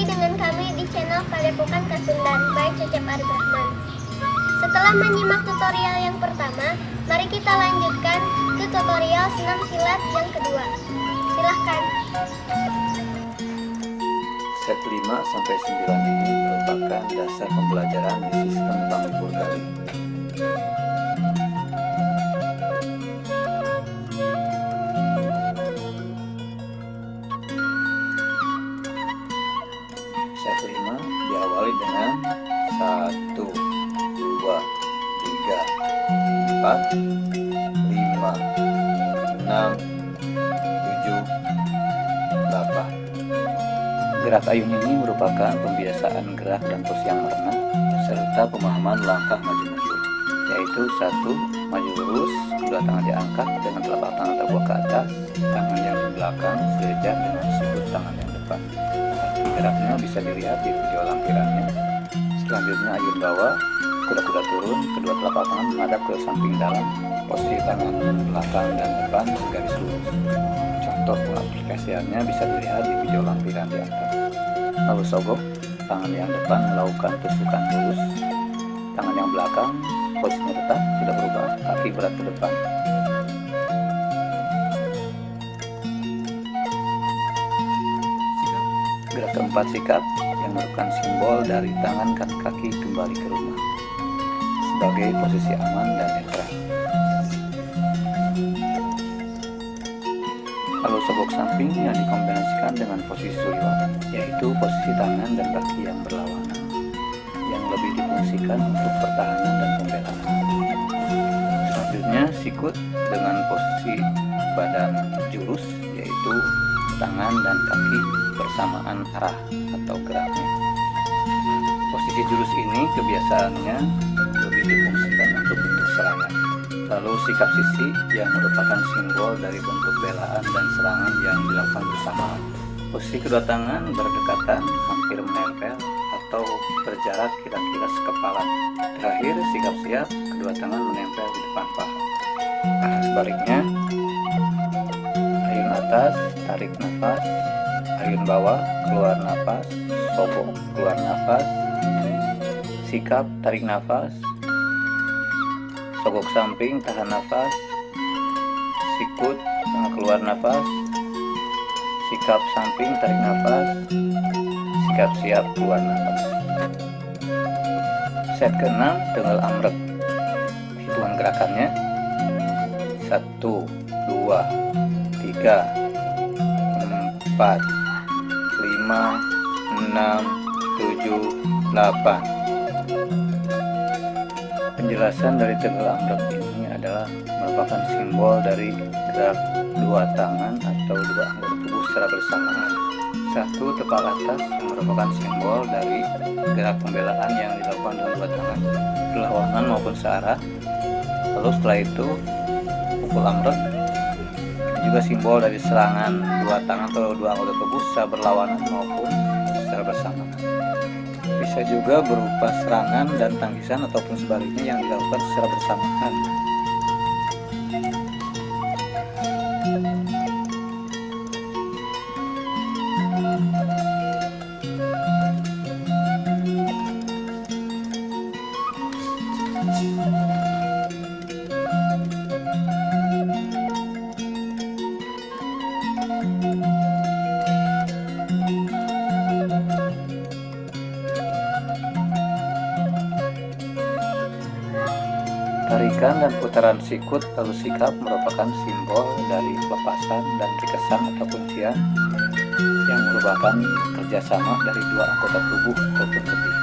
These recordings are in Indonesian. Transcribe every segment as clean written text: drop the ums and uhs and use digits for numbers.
lagi dengan kami di channel Padepokan Kasundan by Cecep Arif-Rahman. Setelah menyimak tutorial yang pertama, mari kita lanjutkan ke tutorial senam silat yang kedua. Silahkan. Set 5-9 ini merupakan dasar pembelajaran di sistem Bang Burgali. Set 5 diawali dengan 1, 2, 3, 4, 5, 6, 7, 8. Gerak ayun ini merupakan pembiasaan gerak dan pos yang merena serta pemahaman langkah maju-maju, yaitu 1. Maju lurus, kedua tangan diangkat dengan telapak tangan terbuka ke atas, tangan yang di belakang sejajar dengan sikut tangan yang depan. Geraknya bisa dilihat di video lampirannya. Selanjutnya ayun bawah, kuda-kuda turun, kedua telapak tangan menghadap ke samping dalam, posisi tangan belakang dan depan garis lurus. Contoh pengaplikasiannya bisa dilihat di video lampiran di atas. Lalu sogok, tangan yang depan melakukan tusukan lurus, tangan yang belakang posisinya tetap tidak berubah, kaki berat ke depan. Gerak keempat, sikap, yang merupakan simbol dari tangan dan kaki kembali ke rumah sebagai posisi aman dan netral. Lalu sogok samping yang dikombinasikan dengan posisi suliwat, yaitu posisi tangan dan kaki yang berlawanan, yang lebih difungsikan untuk pertahanan dan pembelaan. Selanjutnya sikut dengan posisi badan jurus, yaitu tangan dan kaki bersamaan arah atau geraknya. Posisi jurus ini kebiasaannya lebih difungsikan untuk bentuk serangan. Lalu sikap sisi yang merupakan simbol dari bentuk belaan dan serangan yang dilakukan bersamaan. Posisi kedua tangan berdekatan hampir menempel atau berjarak kira-kira sekepalan. Terakhir, sikap siap, kedua tangan menempel di depan paha. Arah sebaliknya, ayun atas, tarik nafas, ayun bawah, keluar nafas, sogok, keluar nafas, sikap, tarik nafas, sogok samping, tahan nafas, sikut, keluar nafas, sikap samping, tarik nafas, sikap siap, keluar nafas. Set ke-6, tengel amrek. Hitungan gerakannya 1, 2, 3, 4, 5, 6, 7, 8. Penjelasan dari tengel amrek ini adalah merupakan simbol dari gerak dua tangan atau dua anggota tubuh secara bersamaan. 1. Tepak atas, yang merupakan simbol dari gerak pembelaan yang dilakukan dengan dua tangan, berlawanan maupun searah. Lalu setelah itu pukul amrek, juga simbol dari serangan dua tangan atau dua anggota tubuh secara berlawanan maupun secara bersamaan. Bisa juga berupa serangan dan tangkisan ataupun sebaliknya yang dilakukan secara bersamaan. Tarikan dan putaran sikut lalu sikap merupakan simbol dari pelepasan dan rikesan atau kuncian yang merupakan kerjasama dari dua anggota tubuh ataupun lebih.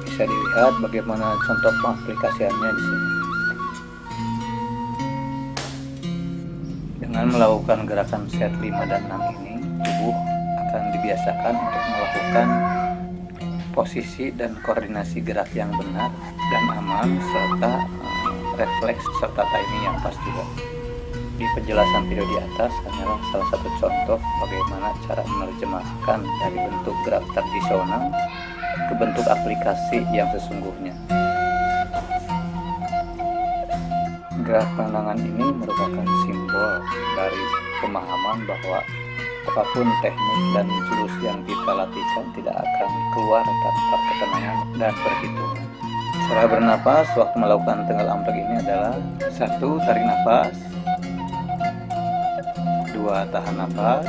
Bisa dilihat bagaimana contoh pengaplikasiannya di sini. Dengan melakukan gerakan set 5 dan 6 ini, tubuh akan dibiasakan untuk melakukan posisi dan koordinasi gerak yang benar dan aman serta refleks serta timing yang pas juga. Di penjelasan video di atas hanyalah salah satu contoh bagaimana cara menerjemahkan dari bentuk gerak tradisional ke bentuk aplikasi yang sesungguhnya. Gerak pandangan ini merupakan simbol dari pemahaman bahwa Apapun teknik dan jurus yang kita latihkan tidak akan keluar tanpa ketenangan dan perhitungan. Cara bernapas waktu melakukan tenggal amrek ini adalah: 1. Tarik nafas, 2. Tahan nafas,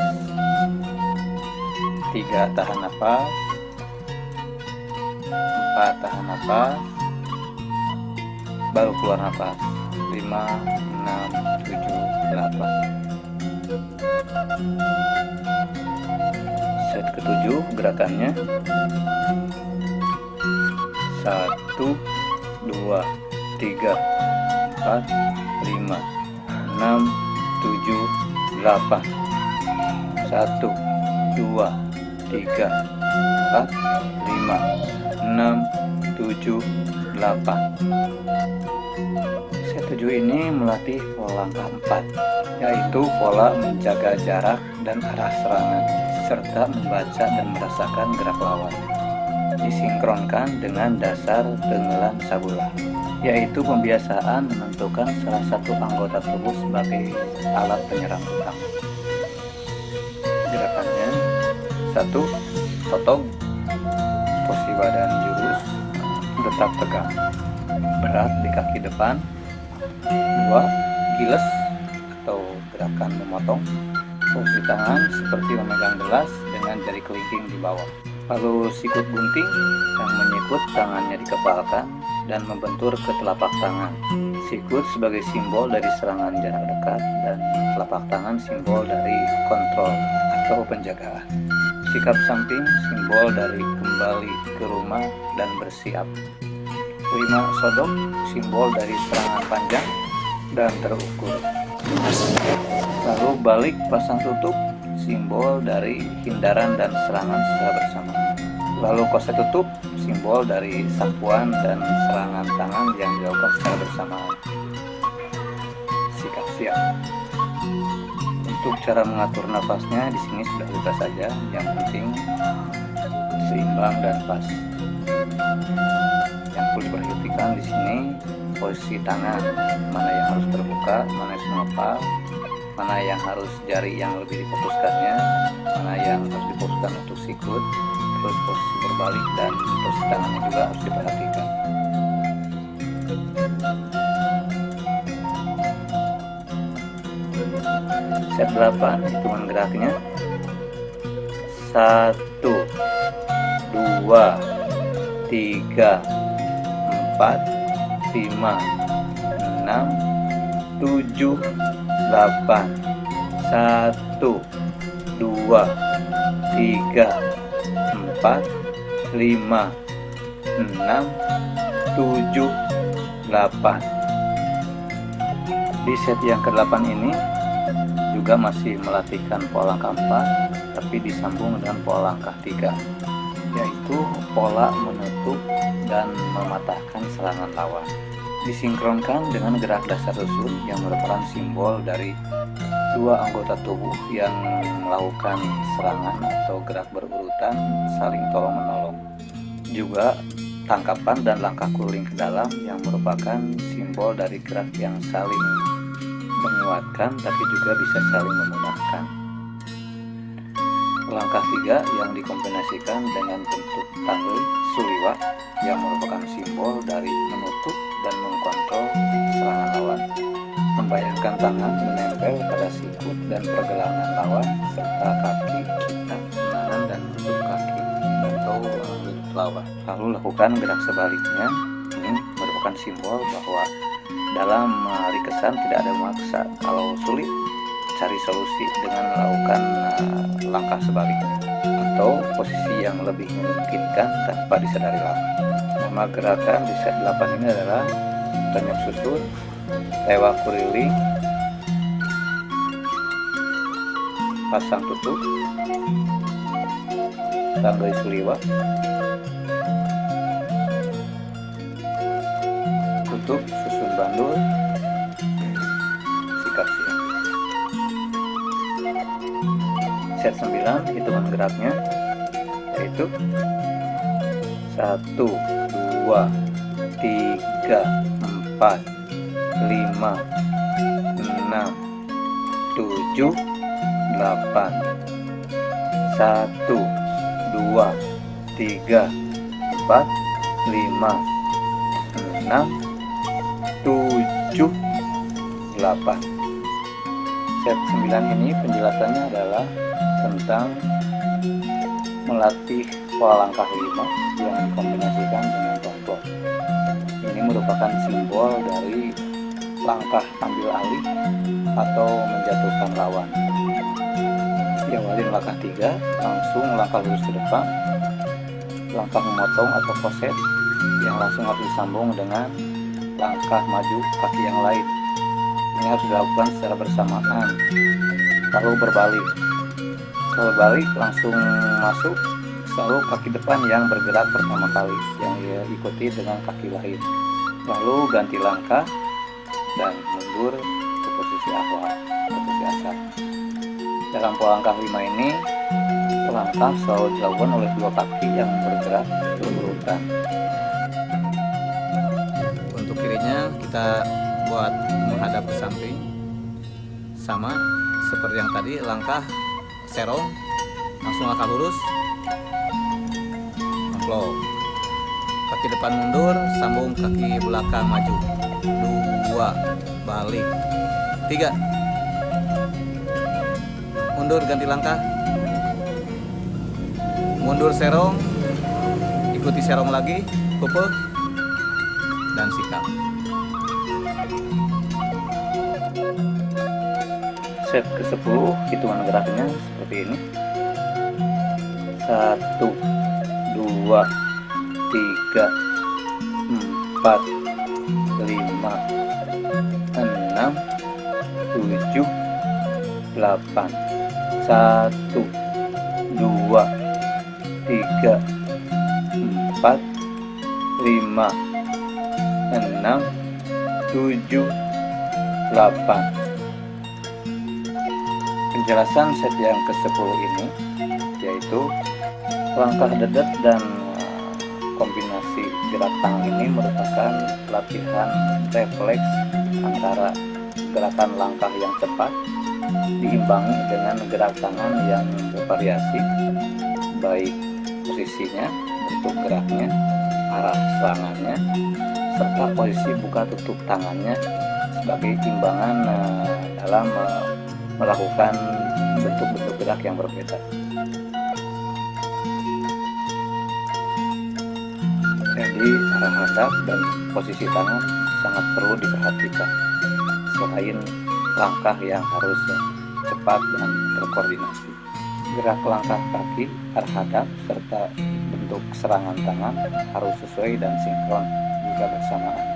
3. Tahan nafas, 4. Tahan nafas, baru keluar nafas. 5, 6, 7, 8. Set ke-7 gerakannya: 1, 2, 3, 4, 5, 6, 7, 8. 1, 2, 3, 4, 5, 6, 7, 8. Set 7 ini melatih pola langkah 4, yaitu pola menjaga jarak dan arah serangan, serta membaca dan merasakan gerak lawan. Disinkronkan dengan dasar tengelan sabula, yaitu pembiasaan menentukan salah satu anggota tubuh sebagai alat penyerang utama. Gerakannya: 1. Totog, posisi badan jurus tetap tegak, berat di kaki depan. 2. Giles atau gerakan memotong, posisi tangan seperti memegang gelas dengan jari kelingking di bawah. Lalu sikut gunting yang menyikut tangannya dikepalkan dan membentur ke telapak tangan. Sikut sebagai simbol dari serangan jarak dekat dan telapak tangan simbol dari kontrol atau penjagaan. Sikap samping simbol dari kembali ke rumah dan bersiap. 5. Sodok simbol dari serangan panjang dan terukur. Lalu balik pasang tutup simbol dari hindaran dan serangan secara bersama. Lalu kose tutup simbol dari sapuan dan serangan tangan yang dilakukan secara bersamaan. Sikap siap. Untuk cara mengatur nafasnya di sini sudah bebas saja, yang penting seimbang dan pas. Yang perlu diperhatikan di sini posisi tangan, mana yang harus terbuka, mana yang mengepal, mana yang harus jari yang lebih difokuskannya, mana yang harus difokuskan untuk sikut, terus posisi berbalik dan posisi tangannya juga harus diperhatikan. Set 8 hitungan geraknya: 1, 2, 3, 4, 5, 6, 7, 8. 1, 2, 3, 4, 5, 6, 7, 8. Di set yang ke-8 ini juga masih melatihkan pola langkah 4, tapi disambung dengan pola langkah 3, yaitu pola menutup dan mematahkan serangan lawan. Disinkronkan dengan gerak dasar susun yang merupakan simbol dari dua anggota tubuh yang melakukan serangan atau gerak berurutan saling tolong-menolong. Juga tangkapan dan langkah keliling ke dalam yang merupakan simbol dari gerak yang saling menguatkan tapi juga bisa saling memudahkan. Langkah 3 yang dikombinasikan dengan bentuk tanggul suliwa yang merupakan simbol dari menutup dan mengkontrol serangan lawan. Membayangkan tangan menempel pada sikut dan pergelangan lawan serta kaki kita menahan dan menutup kaki atau menutup lawan. Lalu lakukan gerak sebaliknya. Ini merupakan simbol bahwa dalam rikesan tidak ada maksa. Kalau sulit, cari solusi dengan melakukan langkah sebaliknya atau posisi yang lebih memungkinkan tanpa disadari lawan. Nama gerakan di set 8 ini adalah tonyok susun, tewa kuriling, pasang tutup, tanggai suliwa, tutup susun bandul, sikap siap. Set 9 hitungan geraknya yaitu 1, 2, 3, 4, 5, 6, 7, 8. 1, 2, 3, 4, 5, 6, 7, 8. Set 9 ini penjelasannya adalah tentang melatih pola langkah 5 yang dikombinasikan dengan tombol. Ini merupakan simbol dari langkah ambil alih atau menjatuhkan lawan. Diawali langkah 3, langsung langkah lurus ke depan, langkah memotong atau koset yang langsung harus disambung dengan langkah maju kaki yang lain. Ini harus dilakukan secara bersamaan, lalu berbalik. Setelah balik langsung masuk, selalu kaki depan yang bergerak pertama kali, yang diikuti dengan kaki lain. Lalu ganti langkah dan mundur ke posisi awal, ke posisi asal. Dalam pola langkah 5 ini, langkah selalu dilakukan oleh dua kaki yang bergerak berurutan. Untuk kirinya kita buat menghadap ke samping, sama seperti yang tadi, langkah serong, langsung langkah lurus, flow. Kaki depan mundur, sambung kaki belakang maju. 2, balik. 3, mundur ganti langkah, mundur serong, ikuti serong lagi, kupe, dan sikap. Set ke-10 hitungan geraknya seperti ini. 1, 2, 3, 4, 5, 6, 7, 8. 1, 2, 3, 4, 5, 6, 7, 8. Penjelasan set yang ke-10 ini yaitu langkah dedet dan kombinasi gerak tangan ini merupakan latihan refleks antara gerakan langkah yang cepat diimbangi dengan gerak tangan yang bervariasi, baik posisinya, bentuk geraknya, arah serangannya, serta posisi buka tutup tangannya sebagai imbangan dalam melakukan bentuk-bentuk gerak yang berbeda. Jadi arah hadap dan posisi tangan sangat perlu diperhatikan, selain langkah yang harus cepat dan terkoordinasi. Gerak langkah kaki, arah hadap, serta bentuk serangan tangan harus sesuai dan sinkron juga bersamaan.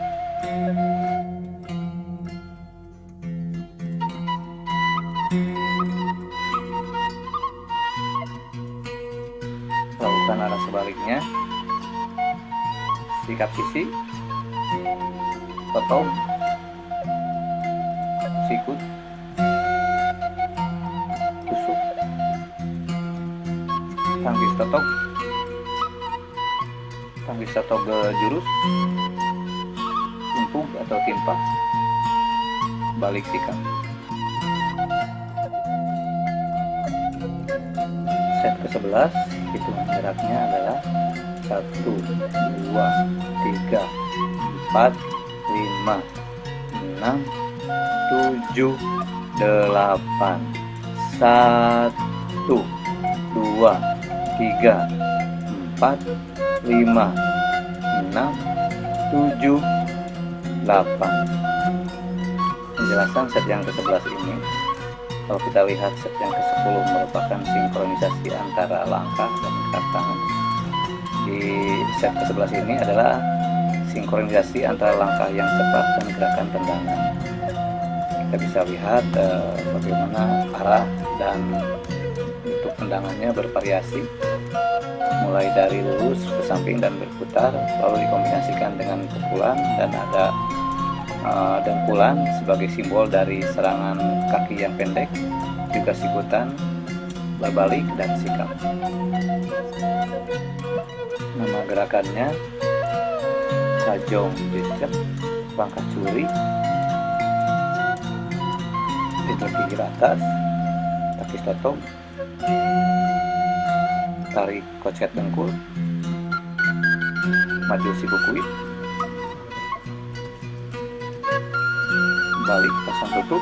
Lakukan arah sebaliknya, sikap sisi, potong, sikut, tusuk, tangkis totok, tangkis totok ke jurus, tumpuk atau timpa, balik sikap. Set ke-11 hitungan geraknya adalah 1, 2, 3, 4, 5, 6, 7, 8. 1, 2, 3, 4, 5, 6, 7, 8. Penjelasan set yang ke-11 ini, kalau kita lihat set yang ke-10 merupakan sinkronisasi antara langkah dan gerak tangan. Di set ke-11 ini adalah sinkronisasi antara langkah yang cepat dan gerakan tendangan. Kita bisa lihat bagaimana arah dan bentuk tendangannya bervariasi, mulai dari lurus ke samping dan berputar, lalu dikombinasikan dengan pukulan, dan ada dengkulan sebagai simbol dari serangan kaki yang pendek, juga sikutan, berbalik, dan sikap. Nama gerakannya Kajong Jecep, langkah curi, pinggir atas, takis totok, tarik kocet dengkul, maju si bukuit, balik pasang tutup,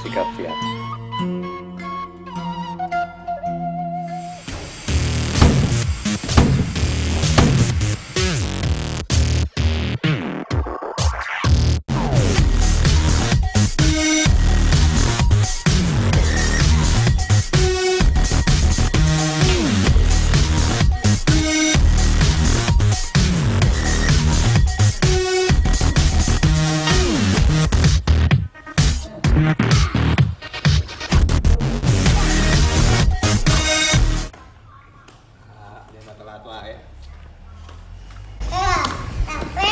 sikap siap. Dia mah telat wae. Capek.